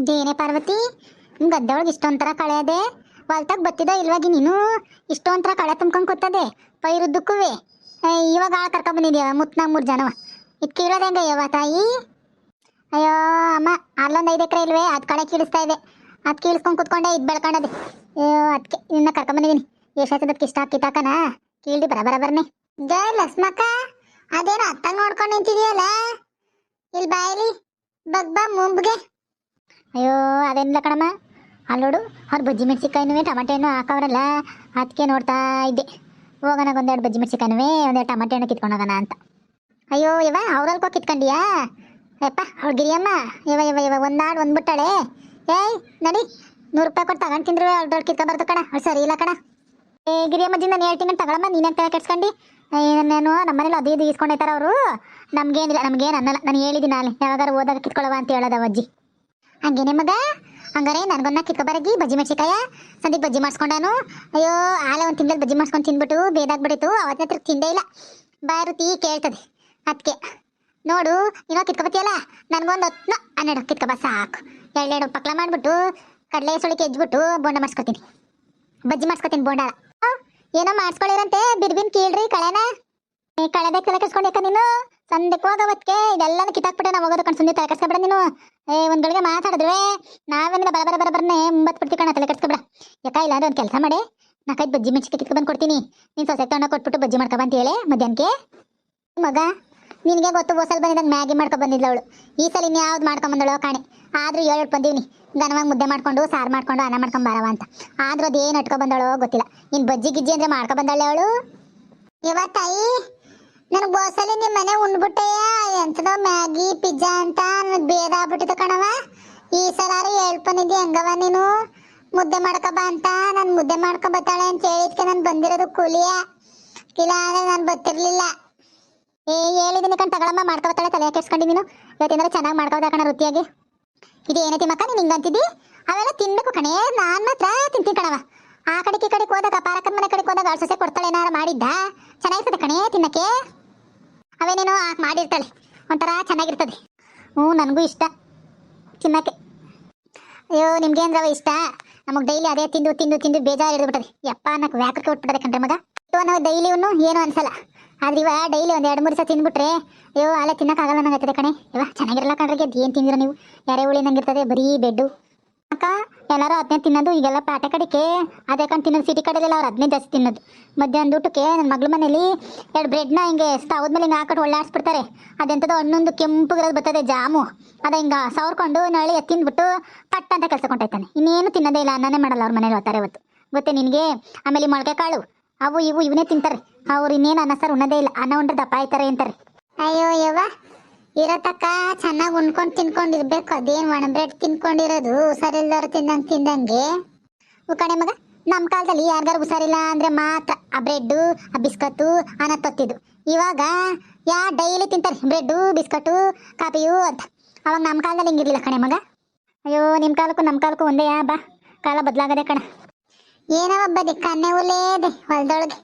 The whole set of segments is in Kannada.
ದೇನೆ ಪಾರ್ವತಿ, ನಿಮ್ ಗದ್ದೆ ಒಳಗೆ ಇಷ್ಟೊಂಥರ ಕಳೆ ಅದೇ. ಹೊಲ್ತಾಗ ಬತ್ತಿದ ಇಲ್ವಾಗಿ ನೀನು ಇಷ್ಟೊಂಥರ ಕಳೆ ತುಂಬ್ಕೊಂಡ್ ಕೂತದೆ ಪೈರುದ್ದಕ್ಕೂವೆ. ಇವಾಗ ಆಳ ಕರ್ಕೊಂಡ್ ಬಂದಿದ್ಯಾವ ಮುತ್ನಾಗ 3 ಜನವ. ಇದು ಕೀಳೋದು ಹೆಂಗ ಯವ್ವ ತಾಯಿ? ಅಯ್ಯೋ ಅಮ್ಮ, ಅಲ್ಲೊಂದು 5 ಎಕರೆ ಇಲ್ವೇ, ಅದು ಕಳೆ ಕೀಳಿಸ್ತಾ ಇದೆ. ಅದು ಕೀಳಿಸ್ಕೊಂಡು ಕುತ್ಕೊಂಡೆ ಇದು ಬೆಳ್ಕೊಂಡದೆ. ಅಯ್ಯೋ ಅದಕ್ಕೆ ನಿನ್ನ ಕರ್ಕೊಂಡ್ ಬಂದಿದ್ದೀನಿ. ಎಷ್ಟಾಗ್ತದಕ್ಕೆ ಇಷ್ಟ ಕಿತ್ತಾಕನ ಕೀಳ್ದಿ ಬರಬರನೆ. ಜೈ ಲಸ್ಮಕ್ಕ, ಅದೇನೋ ಅತ್ತಾಗ ನೋಡ್ಕೊಂಡು ನಿಂತಿದೆಯಲ್ಲ, ಇಲ್ಲಿ ಬಾಯಲಿ ಬಗ್ಬಾ ಮುಂಬ್ಗೆ. ಅಯ್ಯೋ ಅದೇನಿಲ್ಲ ಕಣಮ್ಮ, ಅಲ್ಲಿ ನೋಡು ಅವ್ರು ಬಜ್ಜಿ ಮೆಣಸಿಕಾಯಿನೂ ಟಮಾಟೆ ಹಣ್ಣು ಹಾಕವ್ರಲ್ಲ, ಅದಕ್ಕೆ ನೋಡ್ತಾ ಇದ್ದೆ. ಹೋಗೋಣ ಒಂದೆರಡು ಬಜ್ಜಿ ಮೆಣಸಿಕಾಯಿನೂ ಒಂದೆರಡು ಟಮಾಟೆ ಹಣ್ಣು ಕಿತ್ಕೊಂಡೋಗೋಣ ಅಂತ. ಅಯ್ಯೋ ಇವ ಅವ್ರಲ್ಕೋ ಕಿತ್ಕೊಂಡಿಯಾ ಯಪ್ಪ? ಅವ್ಳು ಗಿರಿಯಮ್ಮ ಇವ ಒಂದಾಡು ಒಂದ್ಬಿಟ್ಟಾಳೆ. ಏಯ್ ನಡಿ, 100 ರೂಪಾಯಿ ಕೊಟ್ಟು ತಗೊಂಡು ತಿಂದ್ರು ಅವ್ಳು ಕಿತ್ಕೊಬಾರ್ದು ಕಣ, ಅವ್ಳು ಸರಿ ಇಲ್ಲ ಕಣ. ಏ ಗಿರಿಯಮ್ಮಜ್ಜಿ, ನಾನು ಹೇಳ್ತೀನಿ ತಗೊಳಮ್ಮ, ನೀನೇ ತಲೆ ಕೆಡ್ಸ್ಕೊಂಡು. ನಾನು ನಮ್ಮನೇಲಿ ಅದು ಇದು ಈಸ್ಕೊಂಡೈತಾರ ಅವರು. ನಮ್ಗೇನಿಲ್ಲ, ನಮ್ಗೇನು ಅನ್ನಲ್ಲ. ನಾನು ಹೇಳಿದ್ದೀನಿ ಅಲ್ಲಿ ಯಾವಾಗಾರು ಹೋದಾಗ ಕಿತ್ಕೊಳ್ಳವ ಅಂತ ಹೇಳೋದ ಅಜ್ಜಿ. ಹಂಗೇನೆ ಮಗ, ಹಂಗಾರೆ ನನಗೊನ್ನ ಕಿತ್ಕೊಬರಗಿ ಬಜ್ಜಿ ಮೆಣಸಿಕಾಯ ಸಂದಿಗೆ ಬಜ್ಜಿ ಮಾಡಿಸ್ಕೊಂಡಾನು. ಅಯ್ಯೋ ಆಲೆ ಒಂದು ತಿಂಗಳಲ್ಲಿ ಬಜ್ಜಿ ಮಾಡ್ಸ್ಕೊಂಡು ತಿಂದ್ಬಿಟ್ಟು ಬೇದಾಗ್ಬಿಟ್ಟಿತ್ತು. ಅವತ್ತಿನ ಹತ್ರ ತಿಂದೇ ಇಲ್ಲ, ಬಾರುತಿ ಕೇಳ್ತದೆ. ಅದಕ್ಕೆ ನೋಡು, ಇನ್ನೋ ಕಿತ್ಕೊಬತ್ತೀಯಲ್ಲ, ನನಗೊಂದು 10-12 ಕಿತ್ಕೊಬ ಸಾಕು. 2 ಪಕ್ಲ ಮಾಡಿಬಿಟ್ಟು ಕಡಲೆ ಸುಳಿಕೆ ಎಜ್ಬಿಟ್ಟು ಬೋಂಡ ಮಾಡಿಸ್ಕೊತೀನಿ, ಬಜ್ಜಿ ಮಾಡಿಸ್ಕೊತೀನಿ ಬೋಂಡ. ಏನೋ ಮಾಡಿಸ್ಕೊಳ್ಳಿರಂತೆ, ಬಿರ್ಬಿನ್ ಕೀಳ್ರಿ ಕಳೆನ. ಕಳೆದಾಗ ತಲೆ ಕೆಡ್ಸ್ಕೊಂಡ್ಯಾಕ ನೀನು? ಸಂದಕ್ಕೆ ಹೋಗವತ್ಕೆ ಇದೆಲ್ಲನೂ ಕಿತ್ತಾಕ್ಬಿಟ್ಟೆ ನಾವು ಹೋಗೋದು ಕಣ್. ಸುಮ್ಮನೆ ತಲೆ ಕೆಡ್ಸ್ಕೊಬೇಡ ನೀನು. ಒಂದ್ ಗಳಿಗೆ ಮಾತಾಡಿದ್ರೆ ನಾವೇನಿಲ್ಲ ಬರಬರನೆ ಮುಂಬತ್ತು ಬಿಡ್ತೀವಿ ಕಣ. ತಲೆ ಕೆಡ್ಸ್ಕೊಬೇಡ ಯಾಕ? ಇಲ್ಲ ಅಂದ್ರೆ ಒಂದು ಕೆಲಸ ಮಾಡಿ, 4-5 ಬಜ್ಜಿ ಮೆಣಸಿಕಾಯಿ ಕಿತ್ಕೊಂಡ್ ಕೊಡ್ತೀನಿ. ನೀನು ಸೊಸೆ ತಗೊಂಡ ಕೊಟ್ಬಿಟ್ಟು ಬಜ್ಜಿ ಮಾಡ್ಕೊಬ ಅಂತ ಹೇಳಿ ಮಧ್ಯಾಹ್ನಕ್ಕೆ. ಮಗ ನಿನಗೆ ಗೊತ್ತು, ಹೋಸಲ್ ಬಂದಿದ್ದಂಗೆ ಮ್ಯಾಗಿ ಮಾಡ್ಕೊ ಬಂದಿದ್ಲವಳು. ಈ ಸಲ ಇನ್ನು ಯಾವ್ದು ಮಾಡ್ಕೊಂಬಂದಳು ಕಾಣೆ. ಆದ್ರೂ 7 ಬಂದೀವ್ನಿ, ಘನವಾಗಿ ಮುದ್ದೆ ಮಾಡ್ಕೊಂಡು ಸಾರು ಮಾಡ್ಕೊಂಡು ಅನ್ನ ಮಾಡ್ಕೊಂಡ್ ಬಾರವ ಅಂತ. ಆದ್ರೂ ಅದೇನು ಇಟ್ಕೊ ಬಂದಳೋ ಗೊತ್ತಿಲ್ಲ. ಇನ್ನು ಬಜ್ಜಿ ಗಿಜ್ಜಿ ಅಂದ್ರೆ ಮಾಡ್ಕೊ ಬಂದಳೆ ಅವಳು. ಇವತ್ತಾಯಿ ನನಗೆ ಬೋಸಲಿ ನಿಮ್ಮ ಮನೆ ಉಂಡ್ಬಿಟ್ಟೆಯ ಎಂಥದೋ ಮ್ಯಾಗಿ ಪಿಜ್ಜಾ ಅಂತ ನನಗೆ ಬೇದ ಆಗ್ಬಿಟ್ಟಿತ್ತು ಕಣವ. ಈ ಸಲಾರು ಹೇಳ್ಪನಿದ್ದಿ ಹೆಂಗವ ನೀನು? ಮುದ್ದೆ ಮಾಡ್ಕೊಬ ಅಂತ. ನಾನು ಮುದ್ದೆ ಮಾಡ್ಕೊ ಬತ್ತಾಳೆ ಅಂತ ಹೇಳಿದ್ಕೆ ನಾನು ಬಂದಿರೋದು ಕೂಲಿಯ, ಇಲ್ಲ ಅಂದ್ರೆ ನಾನು ಬತ್ತಿರ್ಲಿಲ್ಲ. ಹೇಳಿದ್ದೀನಿ ಕಣ್, ತಗೊಳಮ್ಮ ಮಾಡ್ಕೊ ಬತ್ತಾಳೆ. ತಲೆ ಕೆಡ್ಸ್ಕೊಂಡು ನೀನು ಇವತ್ತೇನಾದ್ರು ಚೆನ್ನಾಗಿ ಮಾಡ್ಕೊಬೋದ ಕಣ ರುಚಿಯಾಗಿ. ಇದು ಏನೈತಿ ಮಕ್ಕ ನೀನು ಹಿಂಗಂತಿದ್ದಿ? ಅವೆಲ್ಲ ತಿನ್ಬೇಕು ಕಣೆ, ನಾನು ಮಾತ್ರ ತಿಂತೀನಿ ಕಣವ. ಆ ಕಡೆಗೆ ಈ ಕಡೆಗೆ ಹೋದಾಗ ಪಾರಕನ ಮನೆ ಕಡೆಗೆ ಹೋದಾಗ ಅವ್ರ ಸೊಸೆ ಕೊಡ್ತಾಳೆ ಏನಾರು ಮಾಡಿದ್ದ ಚೆನ್ನಾಗಿರ್ತದೆ ಕಣೆ ತಿನ್ನಕ್ಕೆ. ಅವೇನೇನೋ ಮಾಡಿರ್ತಾಳೆ, ಒಂಥರ ಚೆನ್ನಾಗಿರ್ತದೆ. ನನಗೂ ಇಷ್ಟ ತಿನ್ನಕ್ಕೆ. ಅಯ್ಯೋ ನಿಮ್ಗೇನ್ರವ ಇಷ್ಟ? ನಮಗೆ ಡೈಲಿ ಅದೇ ತಿಂದು ತಿಂದು ತಿಂದು ಬೇಜಾರು ಹಿಡಿದ್ಬಿಟ್ಟದೆ. ಯಪ್ಪ ಅನ್ನಕ್ಕೆ ವ್ಯಾಕಕ್ಕೆ ಕೊಟ್ಬಿಟ್ಟದೆ ಕಣ್ರೆ ಮಗ. ನಾವು ಡೈಲಿ ಏನು ಅನ್ಸಲ್ಲ, ಆದ್ರೆ ಇವ ಡೈಲಿ ಒಂದು 2-3 ದಿವಸ ತಿಂದ್ಬಿಟ್ರೆ ಅಯ್ಯೋ ಅಲ್ಲೇ ತಿನ್ನಕ್ಕಾಗಲ್ಲ ನಂಗೆ ಕಣೆ. ಇವ ಚೆನ್ನಾಗಿರಲ್ಲ ಕಣ್ರಿಗೆ. ಅದು ಏನು ತಿಂದಿರ ನೀವು? ಯಾರೇ ಹುಳಿ ನಂಗಿರ್ತದೆ ಬರೀ ಬೆಡ್ಡು. ಅಕ್ಕ ಎಲ್ಲರೂ ಅದನ್ನೇ ತಿನ್ನೋದು. ಈಗೆಲ್ಲ ಪ್ಯಾಟೆ ಕಡೆಗೆ ಅದೇ ಕಣ್ ತಿನ್ನೋದು. ಸಿಟಿ ಕಡೆದೆಲ್ಲ ಅವ್ರು ಅದನ್ನೇ ಜಾಸ್ತಿ ತಿನ್ನೋದು. ಮಧ್ಯಾಹ್ನದ ಊಟಕ್ಕೆ ನನ್ನ ಮಗಳ ಮನೇಲಿ 2 ಬ್ರೆಡ್ನ ಹಿಂಗೆ ಸ್ಟವ್ದ ಮೇಲೆ ಹಿಂಗೆ ಹಾಕೊಂಡು ಒಳ್ಳಾಡಿಸ್ಬಿಡ್ತಾರೆ. ಅದೆಂಥದ್ದು ಹಣ್ಣೊಂದು ಕೆಂಪುಗಿರೋದು ಬರ್ತದೆ ಜಾಮು, ಅದ ಹಿಂಗೆ ಸವರ್ಕೊಂಡು ನಳಿ ತಿಂದ್ಬಿಟ್ಟು ಪಟ್ಟ ಅಂತ ಕೆಲಸ ಕೊಂಟಾಯ್ತಾನೆ. ಇನ್ನೇನು ತಿನ್ನೋದೇ ಇಲ್ಲ, ಅನ್ನನೇ ಮಾಡಲ್ಲ ಅವ್ರ ಮನೇಲಿ ಓದ್ತಾರೆ ಇವತ್ತು. ಗೊತ್ತೇ ನಿನಗೆ? ಆಮೇಲೆ ಮೊಳಕೆ ಕಾಳು ಅವು ಇವು ಇವನ್ನೇ ತಿಂತಾರೆ ಅವ್ರು. ಇನ್ನೇನು ಅನ್ನ ಸಾರು ಉಣ್ಣೋದೇ ಇಲ್ಲ, ಅನ್ನ ಉಂಡ್ರೆ ದಪ್ಪ ಆಯ್ತಾರೆ ಅಂತಾರೆ. ಅಯ್ಯೋ ಯವ್ವ, ಇರತಕ್ಕ ಚೆನ್ನಾಗಿ ಉಣ್ಕೊಂಡು ತಿನ್ಕೊಂಡಿರ್ಬೇಕು. ಅದೇನು ಒಣ ಬ್ರೆಡ್ ತಿನ್ಕೊಂಡಿರೋದು ಹುಷಾರಿಲ್ಲದವ್ರು ತಿಂದಂಗೆ. ಕಣೆ ಮಗ, ನಮ್ಮ ಕಾಲದಲ್ಲಿ ಯಾರಿಗಾರು ಹುಷಾರಿಲ್ಲ ಅಂದ್ರೆ ಮಾತ್ರ ಆ ಬ್ರೆಡ್ಡು ಆ ಬಿಸ್ಕತ್ತು ಅನ್ನ ತೊತ್ತಿದ್ದು. ಇವಾಗ ಡೈಲಿ ತಿಂತಾರೆ ಬ್ರೆಡ್ಡು ಬಿಸ್ಕಟ್ಟು ಕಾಫಿಯು ಅಂತ. ಅವಾಗ ನಮ್ಮ ಕಾಲದಲ್ಲಿ ಹಿಂಗಿರ್ಲಿಲ್ಲ ಕಣೆ ಮಗ. ಅಯ್ಯೋ ನಿಮ್ಮ ಕಾಲಕ್ಕೂ ನಮ್ಮ ಕಾಲಕ್ಕೂ ಒಂದೇ ಬಾ, ಕಾಲ ಬದಲಾಗದೆ ಕಣ. ಏನೋ ಒಬ್ಬದೆ ಕನ್ನೆ ಉಲೇದೆ ಹೊಲದೊಳಗೆ.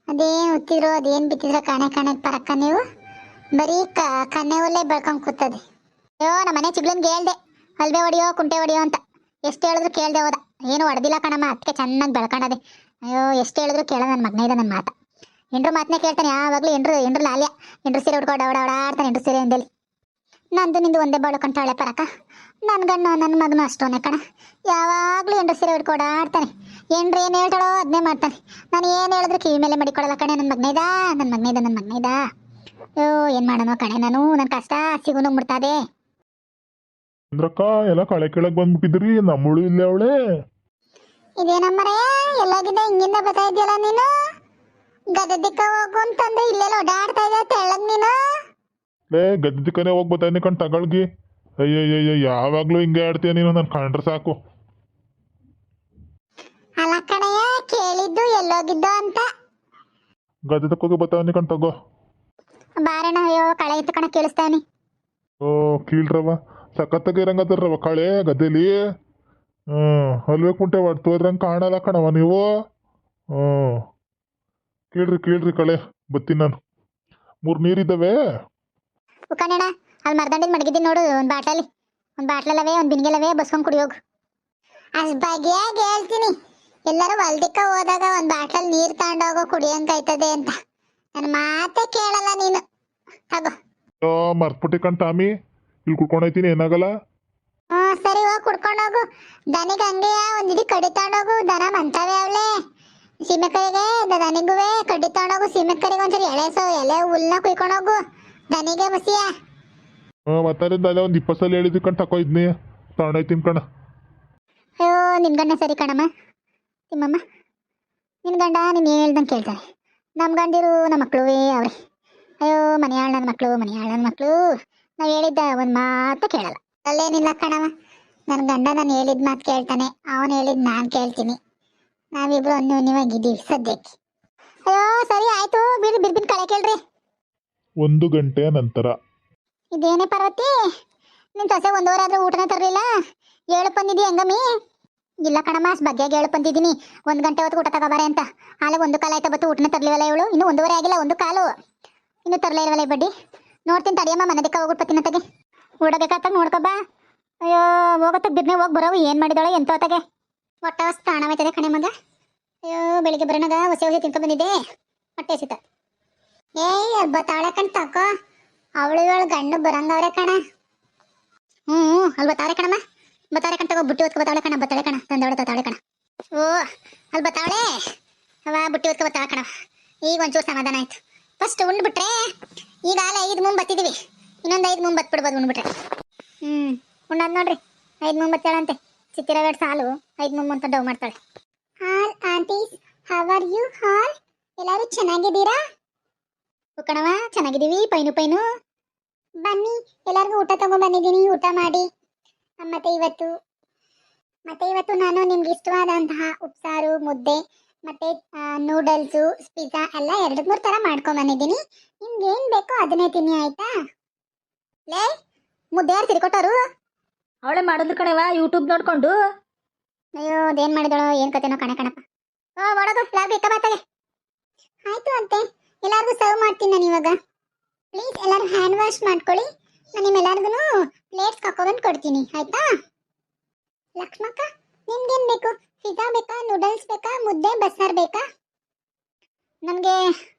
ಅದೇನು ಉತ್ತಿದ್ರು ಅದೇನು ಬಿತ್ತಿದ್ರು ಕಣೆ ಪರಕ್ಕ ನೀವು ಬರೀ ಕನ್ನೆ ಒಲ್ಲೆ ಬೆಳ್ಕೊಂಡು ಕೂತದೆ. ಅಯ್ಯೋ ನಮ್ಮ ಮನೆ ಚಿಗ್ಲನ್ಗೆ ಹೇಳ್ದೆ ಅಲ್ಬೆ ಹೊಡಿಯೋ ಕುಂಟೆ ಹೊಡಿಯೋ ಅಂತ. ಎಷ್ಟು ಹೇಳಿದ್ರು ಕೇಳ್ದೆ ಹೋದ. ಏನು ಹೊಡೆದಿಲ್ಲ ಕಣಮ್ಮ, ಅದಕ್ಕೆ ಚೆನ್ನಾಗಿ ಬೆಳ್ಕೊಂಡದೆ. ಅಯ್ಯೋ ಎಷ್ಟು ಹೇಳಿದ್ರು ಕೇಳ ನನ್ನ ಮಗನೇ ಇದೆ ನನ್ನ ಮಾತ. ಎಂಡ್ರು ಮಾತನ್ನೇ ಕೇಳ್ತಾನೆ ಯಾವಾಗಲೂ. ಎಂಡ್ರು ಲಾಲ್ಯ. ಎಂಡ್ರು ಸೀರೆ ಉಡ್ಕೊಂಡು ಓಡಾಡ್ತಾನೆ ಎಂಡ್ರು ಸೀರೆ ಅಂದೇಳಿ. ನಂದು ನಿಂದು ಒಂದೇ ಬಾಳು ಕಂಟಾಳೆ ಪರಕ. ನನ್ನ ಗಂಡು ನನ್ನ ಮಗನು ಅಷ್ಟೋನೆ ಕಣ. ಯಾವಾಗಲೂ ಎಂಡ್ರು ಸೀರೆ ಉಡ್ಕೊಂಡು ಓಡಾಡ್ತಾನೆ. ಎಂಡ್ರು ಏನು ಹೇಳ್ತಾಳೋ ಅದನ್ನೇ ಮಾಡ್ತಾನೆ. ನಾನು ಏನು ಹೇಳಿದ್ರು ಕಿವಿ ಮೇಲೆ ಮಡಿಕೊಡಲ್ಲ ಕಣೆ. ನನ್ನ ಮಗನೇದ. ಅಯ್ಯೋ ಏನು ಮಾಡೋಣ ಕಣೆ ನಾನು. ನನ್ನ ಕಷ್ಟ ಸಿಗು ನುಗ್ಬಿಡ್ತಾದೆ. ಅಂದ್ರಕ್ಕ ಎಲ್ಲ ಕಳೆ ಕೆಳಗೆ ಬಂದ್ಬಿಟ್ಟಿದ್ರಿ, ನಮ್ಮಳು ಇಲ್ಲೇ ಅವಳೆ. ಇದೇನಮ್ಮರೇ ಎಲ್ಲಾಗಿದ್ದ ಹಿಂಗಿಂದ ಬರ್ತಾ ಇದೆಯಲ್ಲ ನೀನು? ಗದೆ ದಿಕ್ಕ ಹೋಗು ಅಂತಂದ್ರೆ ಇಲ್ಲೆಲ್ಲ ಓಡಾಡ್ತಾ ಇದ್ದ ತೆಳ್ಳಗ್ ನೀನು. ಗದ್ದೆ ದಿಕ್ಕನೆ ಹೋಗಿ ಬರ್ತಾನೆ ಕಣ್ ತಗೊಳ್ಗಿ. ಅಯ್ಯಯ್ಯ ಯಾವಾಗ್ಲೂ ಹಿಂಗೆ ಆಡ್ತೀಯ ನೀನು, ನನ್ ಕಂಡ್ರೆ ಸಾಕು. ಅಲ್ಲ ಕಣಯ್ಯ, ಕೇಳಿದ್ದು ಎಲ್ಲೋಗಿದ್ದು ಅಂತ. ಗದ್ದೆ ತಕ್ಕೋಗಿ ಬರ್ತಾನೆ ಕಣ್ ತಗೋ. ಬಾರಣ. ಅಯ್ಯೋ ಕಳೆ ಇತ್ತು ಕಣ, ಕೇಳಿಸ್ತಾವನಿ. ಓ ಕೀಳ್ರವ, ಸಖತ್ತಾಗಿ ಇರಂಗತ್ತಾರವ ಕಳೆ ಗದ್ದೆಲಿ. ಅಲ್ವೇ ಕುಂಟೆ ಹೊಡ್ತೋದ್ರಂಗೆ ಕಾಣಲ್ಲ ಕಣವ ನೀವು. ಕೇಳ್ರಿ ಕಳೆ ಬತ್ತೀನಿ ನಾನು. 3 ನೀರಿದ್ದಾವೆ. ಕಣಣ್ಣ ಅಲ್ಲಿ ಮರದಂಡಿದ್ ಮಡಗಿದ್ದೀನಿ ನೋಡು ಒಂದು ಬಾಟಲಿ. ಒಂದು ಬಾಟ್ಲಲ್ಲವೇ ಒಂದು ಬಿನ್ಗೆಲ್ಲವೇ ಬಸ್ಕೊಂಡು ಕುಡಿ ಹೋಗು. ಅಷ್ಟು ಬಗೆಯಾಗಿ ಹೇಳ್ತೀನಿ, ಎಲ್ಲರೂ ಹೊಲ್ದಿಕ್ಕ ಹೋದಾಗ ಒಂದು ಬಾಟ್ಲಲ್ಲಿ ನೀರು ತಗೊಂಡೋಗೋ ಕುಡಿಯಂಗಾಯ್ತದೆ ಅಂತ. ನನ್ನ ಮಾತೇ ಕೇಳಲ್ಲ ನೀನು. ತಗೋ. ಮರ್ತ್ಬಿಟ್ಟೆ ಕಣ್ ಟಾಮಿ, ಇಲ್ಲಿ ಕುಡ್ಕೊಂಡೋಯ್ತೀನಿ, ಏನಾಗಲ್ಲ. ಹ್ಞೂ ಸರಿ, ಹೋಗಿ ಕುಡ್ಕೊಂಡೋಗು. ದನಿಗೆ ಹಂಗೆಯ ಒಂದು ಇಡೀ ಕಡ್ಡಿ ತಗೊಂಡೋಗು. ದನ ಮಂತವೆ ಅವಳೆ ಸೀಮೆಕರಿಗೆ, ದನಿಗೂ ಕಡ್ಡಿ ತಗೊಂಡೋಗು. ಸೀಮೆಕರಿಗೆ ಒಂದ್ಸರಿ ಎಲೆ ಹುಲ್ನ ಕುಯ್ಕೊಂಡೋಗು. ದನಿಗೆ ಬಸಿಯ. ಮತ್ತಾರಿಂದ ಅಲ್ಲೇ ಒಂದು 20 ಸಲ ಹೇಳಿದ್ವಿ ಕಣ್, ತಕೋ ಇದ್ನಿ ತಗೊಂಡೋಯ್ತೀನಿ ಕಣ. ಅಯ್ಯೋ ನಿನ್ನ ಗಂಡ ಸರಿ ಕಣಮ್ಮ ತಿಮ್ಮಮ್ಮ. ನಿನ್ನ ಗಂಡ ನೀನು ಏನು ಹೇಳ್ದಂಗೆ ಕೇಳ್ತಾರೆ. ನಮ್ಮ ಗಂಡಿರು ನಮ್ಮ ಮಕ್ಕಳುವೇ ಅವ್ರೆ. ಅಯ್ಯೋ ಮನೆಯಾಳ ನನ್ನ ಮಕ್ಕಳು ನಾವು ಹೇಳಿದ್ದ ಒಂದು ಮಾತು ಕೇಳಲ್ಲ. ಅಲ್ಲೇನಿಲ್ಲ ಕಣವ, ನನ್ನ ಗಂಡ ನಾನು ಹೇಳಿದ ಮಾತು ಕೇಳ್ತಾನೆ, ಅವನು ಹೇಳಿದ್ ನಾನು ಕೇಳ್ತೀನಿ. ನಾವಿಬ್ರು ಅನ್ಯೋನ್ಯವಾಗಿದ್ದೀವಿ ಸದ್ಯಕ್ಕೆ. ಅಯ್ಯೋ ಸರಿ ಆಯಿತು, ಬಿರ್ಬಿನ್ ಕಳೆ ಕೇಳ್ರಿ. 1 ಗಂಟೆಯ ನಂತರ. ಇದೇನೇ ಪಾರ್ವತಿ, ನಿನ್ನ ಸೊಸೆ 1 ವಾರ ಆದರೂ ಊಟನೇ ತರಲಿಲ್ಲ. 7 ಬಂದಿದ್ದೀಯ ಹೆಂಗಮ್ಮಿ? ಇಲ್ಲ ಕಣಮ್ಮ, ಅಷ್ಟು ಬಗ್ಗೆಯಾಗಿ 7 ಬಂದಿದ್ದೀನಿ. 1 ಗಂಟೆ ಹೊತ್ತು ಊಟ ತಗೋಬಾರೆ ಅಂತ. ಆಲೆ 1 ಕಾಲ ಆಯ್ತಾ ಬತ್ತು ಊಟನೇ ತರಲಿವಲ್ಲ ಇವಳು. ಇನ್ನೂ 1 ವಾರ ಆಗಿಲ್ಲ, 1 ಕಾಲು ಇನ್ನೂ ತರಲೇ ಇಲ್ವಲ್ಲ ಈ ಬಡ್ಡಿ. ನೋಡ್ತೀನಿ ತಡಿಯಮ್ಮ, ಮನೆದಕ್ಕೆ ಹೋಗ್ಬಿಡ್ತೀನಿ ತಗೆ. ಓಡಬೇಕಾಗ್ತಾಗ ನೋಡ್ಕೊಬಾ. ಅಯ್ಯೋ ಹೋಗತ್ತಾಗ ಬಿರ್ನೆ ಹೋಗಿ ಬರೋವು. ಏನು ಮಾಡಿದಾಳೆ ಎಂತ ಹೊತ್ತಾಗೆ ಹೊಟ್ಟೆ ಹೊಸ ತಾಣವಾಯ್ತದೆ ಕಣೆ ಮಗ. ಅಯ್ಯೋ ಬೆಳಿಗ್ಗೆ ಬರೋನಾಗ ಹೊಸ ತಿನ್ಕೊ ಬಂದಿದ್ದೆ, ಹೊಟ್ಟೆ ಸಿತ. ಏಯ್ ಅಲ್ಲಿ ಬತ್ತಾಳೆ ಕಣ್ ತಕೋ. ಅವಳು ಗಂಡು ಬರಂಗವ್ರೆ ಕಣ. ಅಲ್ಲಿ ಬತ್ತಾಳೆ ಕಣಮ್ಮ, ಬತ್ತಾಳೆ ಕಣ್ ತಗೋ. ಬುಟ್ಟಿ ಹೊತ್ಕೊ ಬತ್ತಾಳೆ ಕಣ, ಬತ್ತಾಳೆ ಕಣ ತಂದವಳೆ ತಾಳೆ ಕಣ. ಓ ಅಲ್ಲಿ ಬತ್ತಾವಳೆ ಅವ ಬುಟ್ಟಿ ಹೊತ್ಕೊ ಬತ್ತಾಳ ಕಣ. ಈಗ ಒಂಚೂರು ಸಮಾಧಾನ ಆಯ್ತು. ಫಸ್ಟ್ ಉಂಡ್ಬಿಟ್ರೆ ಈಗ ಆಲೆ 5 ಮುಂಬ್ ಬತ್ತಿದ್ದೀವಿ, ಇನ್ನೊಂದು 5 ಮುಂಬ್ ಬತ್ಬಿಡ್ಬೋದು ಉಂಡ್ಬಿಟ್ರೆ. ಉಣ್ಣಾದ್ ನೋಡ್ರಿ 5 ಮುಂಬ್ ಬತ್ತಾಳಂತೆ. ಚಿತ್ತಿರಗಡ್ ಸಾಲು 5 ಮುಂಬ್ ಅಂತ ಡವ್ ಮಾಡ್ತಾಳೆ. ಹಾಲ್ ಆಂಟೀಸ್, ಹೌ ಆರ್ ಯು? ಹಾಲ್ ಎಲ್ಲರೂ ಚೆನ್ನಾಗಿದ್ದೀರಾ? ಕಣವ ಚೆನ್ನಾಗಿದ್ದೀವಿ. ಪೈನು ಬನ್ನಿ, ಎಲ್ಲರಿಗೂ ಊಟ ತಗೊಂಡ್ ಬಂದಿದ್ದೀನಿ, ಊಟ ಮಾಡಿ. ಮತ್ತೆ ಇವತ್ತು ನಾನು ನಿಮ್ಗೆ ಇಷ್ಟವಾದಂತಹ ಉಪ್ಸಾರು, ಮುದ್ದೆ ಮತ್ತೆ ನೂಡಲ್ಸು, ಪಿಜ್ಜಾ ಎಲ್ಲ 2-3 ಥರ ಮಾಡ್ಕೊಂಡ್ ಬಂದಿದ್ದೀನಿ. ನಿಮ್ಗೆ ಏನ್ ಬೇಕೋ ಅದನ್ನೇ ತಿನ್ನಿ, ಆಯ್ತಾ? ಲೇ ಮುದ್ದೆ ಯಾರು ತಿರ್ಕೊಟ್ಟರು? ಅವಳೆ ಮಾಡಿದ್ರು ಕಣವ, ಯೂಟ್ಯೂಬ್ ನೋಡ್ಕೊಂಡು. ಅಯ್ಯೋ ಅದೇನ್ ಮಾಡಿದಳು, ಏನ್ ಕತೆನೋ ಕಣಪ್ಪ. ಮಾಡೋದು ಲಾಭ ಇಕ್ಕ ಬಾತಾಗೆ. ಆಯ್ತು ಅಂತೆ, ಎಲ್ಲಾರ್ಗು ಸರ್ವ್ ಮಾಡ್ತೀನಿ ನಾನು ಇವಾಗ. ಪ್ಲೀಸ್ ಎಲ್ಲರೂ ಹ್ಯಾಂಡ್ ವಾಶ್ ಮಾಡ್ಕೊಳ್ಳಿ. ನಾನು ನಿಮ್ಮೆಲ್ಲರಿಗೂ ಪ್ಲೇಟ್ಸ್ ಹಾಕೊಂಡ್ಬಂದು ಕೊಡ್ತೀನಿ, ಆಯ್ತಾ? ಲಕ್ಷ್ಮಕ್ಕ, ನಿಮ್ಗೇನು ಬೇಕು? ಪಿಜ್ಜಾ ಬೇಕಾ, ನೂಡಲ್ಸ್ ಬೇಕಾ, ಮುದ್ದೆ ಬಸ್ಸಾರು ಬೇಕಾ? ನನಗೆ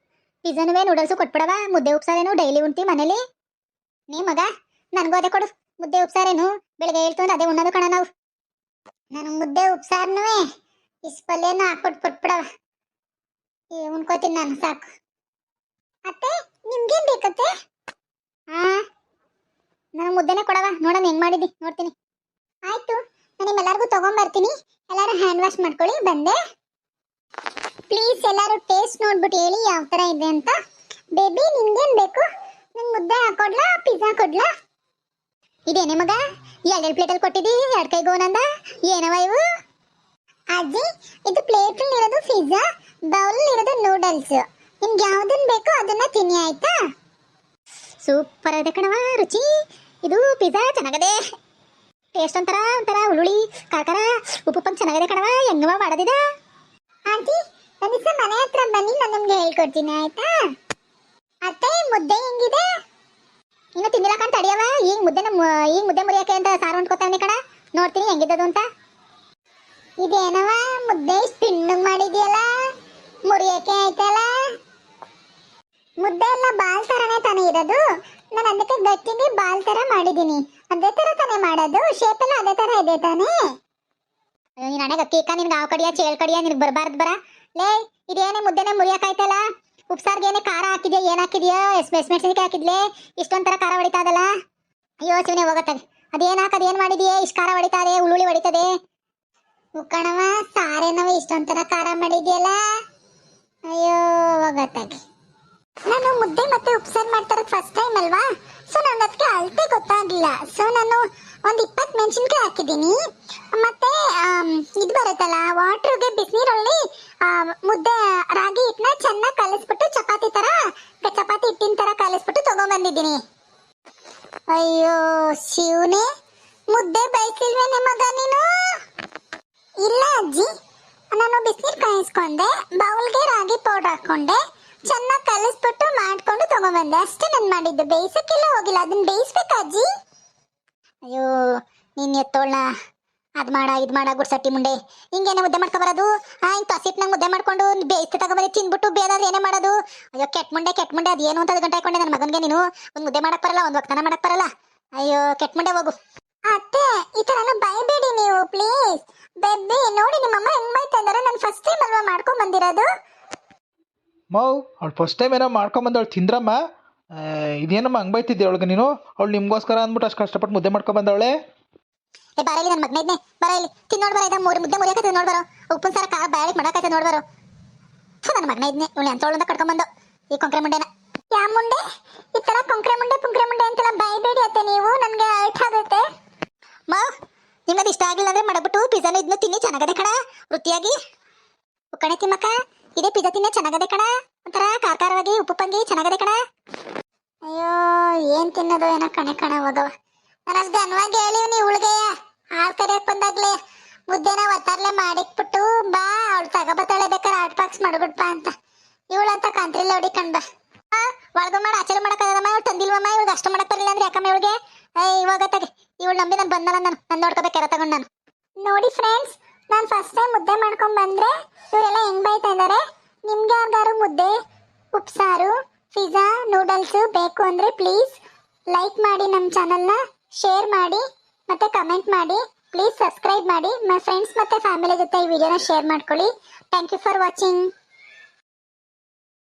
ಪಿಜ್ಜಾನುವೆ ನೂಡಲ್ಸು ಕೊಟ್ಬಿಡವ. ಮುದ್ದೆ ಉಪ್ಸಾರೇನು ಡೈಲಿ ಉಣ್ತಿ ಮನೇಲಿ. ನೀ ಮಗ ನನಗೂ ಅದೇ ಕೊಡು, ಮುದ್ದೆ ಉಪ್ಸಾರೇನು. ಬೆಳಗ್ಗೆ ಹೇಳ್ತು ಅಂದ್ರೆ ಅದೇ ಉಣ್ಣೋದು ಕಣ ನಾವು. ನಾನು ಮುದ್ದೆ ಉಪ್ಸಾರನುವೆ ಇಷ್ಟು ಪಲ್ಯನೂ ಹಾಕ್ಕೊಟ್ಬಿಡವ, ಉಣ್ಕೋತೀನಿ ನಾನು, ಸಾಕು. ಅತ್ತೆ ನಿಮ್ಗೇನ್ ಬೇಕತ್ತೆ? ನಾನು ಮುದ್ದೆನೇ ಕೊಡವ. ನೋಡೋಣ ಹೆಂಗ್ ಮಾಡಿದ್ದಿ ನೋಡ್ತೀನಿ. ಆಯ್ತು, ನಾನು ನಿಮ್ಮೆಲ್ಲರಿಗೂ ತಗೊಂಡ್ಬರ್ತೀನಿ. ಎಲ್ಲರೂ ಹ್ಯಾಂಡ್ ವಾಶ್ ಮಾಡ್ಕೊಳ್ಳಿ. ಬಂದೆ. ಪ್ಲೀಸ್ ಎಲ್ಲರೂ ಟೇಸ್ಟ್ ನೋಡ್ಬಿಟ್ಟು ಹೇಳಿ ಯಾವ ಥರ ಇದೆ ಅಂತ. ಬೇಬಿ ನಿಮ್ಗೇನ್ ಬೇಕು? ನಿಂಗೆ ಮುದ್ದೆ ಹಾಕೊಡ್ಲಾ, ಪಿಜ್ಜಾ ಕೊಡ್ಲಾ? ಇದೇನೇ ಮಗ, 2 ಪ್ಲೇಟಲ್ಲಿ ಕೊಟ್ಟಿದ್ದಿ, 2 ಕೈಗೋನಂದ. ಏನವ ಇವು? ಅಜ್ಜಿ, ಇದು ಪ್ಲೇಟಲ್ಲಿ ಇರೋದು ಪಿಜ್ಜಾ, ಬೌಲಲ್ಲಿ ಇರೋದು ನೂಡಲ್ಸ್. ನಿಮ್ಗೆ ಯಾವ್ದನ್ ಬೇಕೋ ಅದನ್ನ ತಿನ್ನಿ, ಆಯ್ತಾ? ಸೂಪರ್ ಇದೆ ಕಣವ, ರುಚಿ. ಇದು ಪಿಜ್ಜಾ ಚೆನ್ನಾಗದೆ. ಟೇಸ್ಟ್ ಒಂಥರ ಹುಳುಳಿ ಖಾರ ಉಪ್ಪು ಚೆನ್ನಾಗಿದೆ ಕಣವ. ಹೆಂಗವ ಮಾಡೋದಿದ? ಆಂಟಿ ಒಂದು ದಿವಸ ಮನೆ ಹತ್ರ ಬನ್ನಿ, ನಾನು ನಿಮ್ಗೆ ಹೇಳ್ಕೊಡ್ತೀನಿ, ಆಯ್ತಾ? ಅತ್ತೆ ಮುದ್ದೆ ಹೆಂಗಿದೆ? ಇನ್ನು ತಿಂದಿಲ್ಲ ಕಣ್ ತಡಿಯವ. ಈಗ ಮುದ್ದೆ ಮುರಿಯಕ್ಕೆ ಅಂತ ಸಾರು ಹೊಂದ್ಕೋತಾವನೆ ಕಣ. ನೋಡ್ತೀನಿ ಹೆಂಗಿದ್ದದು ಅಂತ. ಇದೇನವ ಮುದ್ದೆ ಇಷ್ಟು ತಿಣ್ಣಗ್ ಮಾಡಿದ್ಯಲ್ಲ, ಮುರಿಯಕ್ಕೆ ಆಯ್ತಲ್ಲ. ಮುದ್ದೆ ಎಲ್ಲ ಬಾಲ್ ತರನೇ ತಾನೇ ಇರೋದು. ನಾನು ಅದಕ್ಕೆ ಗಟ್ಟಿಗೆ ಬಾಲ್ ತರ ಮಾಡಿದ್ದೀನಿ. ಅದೇ ತರ ತಾನೇ ಮಾಡೋದು, ಶೇಪ್ ಎಲ್ಲ ಅದೇ ತರ ಇದೆ ತಾನೇ. ನೀನು ನನಗೆ ಅಕ್ಕಿ ಇಕ್ಕ, ನಿನ್ಗೆ ಆವ್ ಕಡಿಯ ಚೇಳ್ ಕಡಿಯ ನಿನ್ಗೆ ಬರಬಾರ್ದು ಬರ. ಲೇ ಇದೇನೇ ಮುದ್ದೆನೇ ಮುರಿಯಕ್ಕಾಯ್ತಲ್ಲ. ಉಪ್ಸಾರ್ಗೆ ಏನೇ ಖಾರ ಹಾಕಿದ್ಯಾ, ಏನು ಹಾಕಿದ್ಯಾ? ಮೆಣಸಿನಕಾಯಿ ಹಾಕಿದ್ಲೆ, ಇಷ್ಟೊಂಥರ ಖಾರ ಹೊಡಿತಾ ಅದಲ್ಲ. ಅಯ್ಯೋ ಶಿವನೇ ಹೋಗತ್ತಾಗ. ಅದೇನು ಹಾಕದು, ಏನು ಮಾಡಿದ್ಯಾ? ಇಷ್ಟು ಖಾರ ಹೊಡಿತಾದೆ, ಉಳ್ಳುಳ್ಳಿ ಹೊಡಿತದೆ. ಉಕ್ಕಣವ ಸಾರೇನವ ಇಷ್ಟೊಂಥರ ಖಾರ ಮಾಡಿದ್ಯಲ್ಲ. ಅಯ್ಯೋ ಹೋಗತ್ತಾಗೆ. ನಾನು ಮುದ್ದೆ ಮತ್ತೆ ಉಪ್ಸಾರು ಮಾಡ್ತಾರದು ಫಸ್ಟ್ ಟೈಮ್ ಅಲ್ವಾ, ಸೊ ನನಗೆ ಅದಕ್ಕೆ ಅಳತೆ ಗೊತ್ತಾಗಲಿಲ್ಲ. ಸೊ ನಾನು ಒಂದು 20 ಮೆಣಸಿನ್ಕಾಯಿ ಹಾಕಿದ್ದೀನಿ. ಮತ್ತೆ ಇದು ಬರುತ್ತಲ್ಲ ವಾಟ್ರಿಗೆ ಬಿಸಿನೀರಲ್ಲಿ ಮುದ್ದೆ ರಾಗಿ ಹಿಟ್ಟನ್ನ ಚೆನ್ನಾಗಿ ಕಲಿಸ್ಬಿಟ್ಟು ಚಪಾತಿ ಹಿಟ್ಟಿನ ಥರ ಕಲಿಸ್ಬಿಟ್ಟು ತಗೊಂಡ್ಬಂದಿದ್ದೀನಿ. ಅಯ್ಯೋ ಶಿವನೇ, ಮುದ್ದೆ ಬಯಸಿಲ್ವೇನೆ ಮಗ ನೀನು? ಇಲ್ಲ ಅಜ್ಜಿ, ನಾನು ಬಿಸಿನೀರು ಕಾಯಿಸ್ಕೊಂಡೆ, ಬೌಲ್ಗೆ ರಾಗಿ ಪೌಡರ್ ಹಾಕೊಂಡೆ, ಚೆನ್ನಾಗಿ ಕಲಿಸ್ಬಿಟ್ಟು ಮಾಡ್ಕೊಂಡು ತಗೊಂಡ್ಬಂದೆ ಅಷ್ಟೇ. ನಾನು ಮಾಡಿದ್ದು ಬೇಯಿಸಕ್ಕೆಲ್ಲ ಹೋಗಿಲ್ಲ. ಅದನ್ನ ಬೇಯಿಸ್ಬೇಕಾ ಅಜ್ಜಿ? ಅಯ್ಯೋ ನೀನು ಎತ್ತೋಳ್ನ ಅದು ಮಾಡ ಇದು ಮಾಡ ಗುಡ್ಸಟ್ಟಿ ಮುಂಡೆ ಹಿಂಗೇನೆ ಮುದ್ದೆ ಮಾಡ್ಕೊಬರೋದು ಹಿಂಗೆ ತಸಿಟ್ನಾಗ ಮುದ್ದೆ ಮಾಡ್ಕೊಂಡು ಬೇಯಿಸ್ತೆ ತಗೊಬರಿ ತಿನ್ಬಿಟ್ಟು ಬೇದಾದ್ರೆ ಏನೇ ಮಾಡೋದು. ಅಯ್ಯೋ ಕೆಟ್ಟ ಮುಂಡೆ ಅದು ಏನು ಅಂತ ಗಂಟೆ ಹಾಕೊಂಡೆ ನನ್ನ ಮಗನಿಗೆ ನೀನು ಒಂದು ಮುದ್ದೆ ಮಾಡಕ್ ಬರಲ್ಲ, ಒಂದು ವಕ್ತನ ಮಾಡಕ್ ಬರಲ್ಲ. ಅಯ್ಯೋ ಕೆಟ್ಟ ಮುಂಡೆ ಹೋಗು. ಅತ್ತೆ ಈ ಥರ ಬೈಬೇಡಿ ನೀವು ಪ್ಲೀಸ್. ಬೆಬ್ಬಿ ನೋಡಿ ನಿಮ್ಮಮ್ಮ ಹೆಂಗ್ ಬೈತಾ ಇದ್ದಾರೆ. ನಾನು ಫಸ್ಟ್ ಟೈಮ್ ಅಲ್ವಾ ಮಾಡ್ಕೊಂಡ್ ಬಂದಿರೋದು. ಮಾವು ಅವಳು ಫಸ್ಟ್ ಟೈಮ್ ಏನೋ ಮಾಡ್ಕೊಂಬಂದವಳು ತಿಂದ್ರಮ್ಮ. ಇದೇನಮ್ಮ ಹಂಗೆ ಬೈತಿದ್ದೆ ಅವಳಿಗೆ ನೀನು? ಅವಳು ನಿಮಗೋಸ್ಕರ ಅಂದ್ಬಿಟ್ಟು ಅಷ್ಟು ಕಷ್ಟಪಟ್ಟು ಮುದ್ದೆ ಮಾಡ್ಕೊಂಬಂದವಳೆ. ಏ ಬರ ಇಲ್ಲಿ ನನ್ನ ಮಗನ ಇದ್ನೆ, ಬರ ಇಲ್ಲಿ ತಿನ್ನೋಡ್ ಬರ. ಮೂರು ಮುದ್ದೆ ಮುರಿಯಕತ್ತೆ ನೋಡ್ಬಾರೋ, ಉಪ್ಪಿನ ಸಾರ ಕಾಳು ಬಾಳಿಗೆ ಮಾಡಕತ್ತೆ ನೋಡ್ಬಾರೋ. ನನ್ನ ಮಗನ ಇದ್ನೆ, ಇವಳು ಎಂತೋಳು ಅಂತ ಕಟ್ಕೊಂಬಂದು ಈ ಕೊಂಕ್ರೆ ಮುಂಡೆನ. ಯಾ ಮುಂಡೆ ಈ ಥರ ಕೊಂಕ್ರೆ ಮುಂಡೆ ಅಂತೆಲ್ಲ ಬೈಬೇಡಿ ಅತ್ತೆ ನೀವು, ನನಗೆ ಅರ್ಥ ಆಗುತ್ತೆ. ಮಾವ್ ನಿಮ್ಮದು ಇಷ್ಟ ಆಗಿಲ್ಲ ಅಂದ್ರೆ ಮಾಡಬಿಟ್ಟು ಪಿಜ್ಜಾನ ಇದನ್ನು ತಿನ್ನಿ, ಚೆನ್ನಾಗದೆ ಕಣ ವೃತ್ತಿಯಾಗಿ. ಉಕ್ಕಣೆ ತಿಮ್ಮಕ್ಕ ಇದೇ ಪಿಜ್ಜಾ ತಿನ್ನೆ ಚೆನ್ನಾಗದೆ ಕಣ, ಒಂಥರ ಖಾರವಾಗಿ ಉಪ್ಪುಪ್ಪಂಗಿ ಚೆನ್ನಾಗದೆ ಕಣ. ಅಯ್ಯೋ ಏನ್ ತಿನ್ನೋದು ಏನೋ ಕಣ ಹೋಗವ. ನಾನು ಅಷ್ಟು ಘನವಾಗಿ ಹೇಳಿವ್ನಿ ಇವಳಿಗೆ ಹಾಲು ಕರಿಯಕ್ಕೆ ಬಂದಾಗ್ಲೇ ಮುದ್ದೆನ ಒತ್ತಾರ್ಲೆ ಮಾಡಿಕ್ಬಿಟ್ಟು ಬಾ ಅವಳು ತಗೋಬತ್ತಾಳೆ ಬೇಕಾದ್ರೆ ಆರ್ಟ್ ಬಾಕ್ಸ್ ಮಾಡ್ಬಿಡ್ಬಾ ಅಂತ. ಇವಳಂತ ಕಂತ್ರಿಲ್ಲ ಹೊಡಿ ಕಣ್ಬ. ಒಳಗ ಮಾಡಿ ಆಚಾರ ಮಾಡಕ್ಕಮ್ಮ, ಇವಳು ತಂದಿಲ್ವಮ್ಮ, ಇವಳಿಗೆ ಅಷ್ಟು ಮಾಡಕ್ ಬರಲಿಲ್ಲ ಅಂದ್ರೆ ಯಾಕಮ್ಮ ಇವಳಿಗೆ? ಇವಾಗ ತಗೆ ಇವಳು ನಂಬಿ ನಾನು ಬಂದಲ್ಲ, ನಾನು ನೋಡ್ಕೋಬೇಕಾರೆ ತಗೊಂಡು ನಾನು. ನೋಡಿ ಫ್ರೆಂಡ್ಸ್, ನಾನು ಫಸ್ಟ್ ಟೈಮ್ ಮುದ್ದೆ ಮಾಡ್ಕೊಂಡ್ ಬಂದ್ರೆ ಇವರೆಲ್ಲ ಹೆಂಗ್ ಬೈತಾ ಇದ್ದಾರೆ. ನಿಮ್ಗೆ ಯಾವ್ದಾದ್ರು ಮುದ್ದೆ, ಉಪ್ಸಾರು, ಪಿಜ್ಜಾ, ನೂಡಲ್ಸ್ ಬೇಕು ಅಂದ್ರೆ ಪ್ಲೀಸ್ ಲೈಕ್ ಮಾಡಿ, ನಮ್ಮ ಚಾನಲ್ನ ಶೇರ್ ಮಾಡಿ ಮತ್ತೆ ಕಮೆಂಟ್ ಮಾಡಿ. ಪ್ಲೀಸ್ ಸಬ್ಸ್ಕ್ರೈಬ್ ಮಾಡಿ. ಮೈ ಫ್ರೆಂಡ್ಸ್ ಮತ್ತೆ ಫ್ಯಾಮಿಲಿ ಜೊತೆ ಈ ವಿಡಿಯೋನ ಶೇರ್ ಮಾಡ್ಕೊಳ್ಳಿ. Thank you for watching.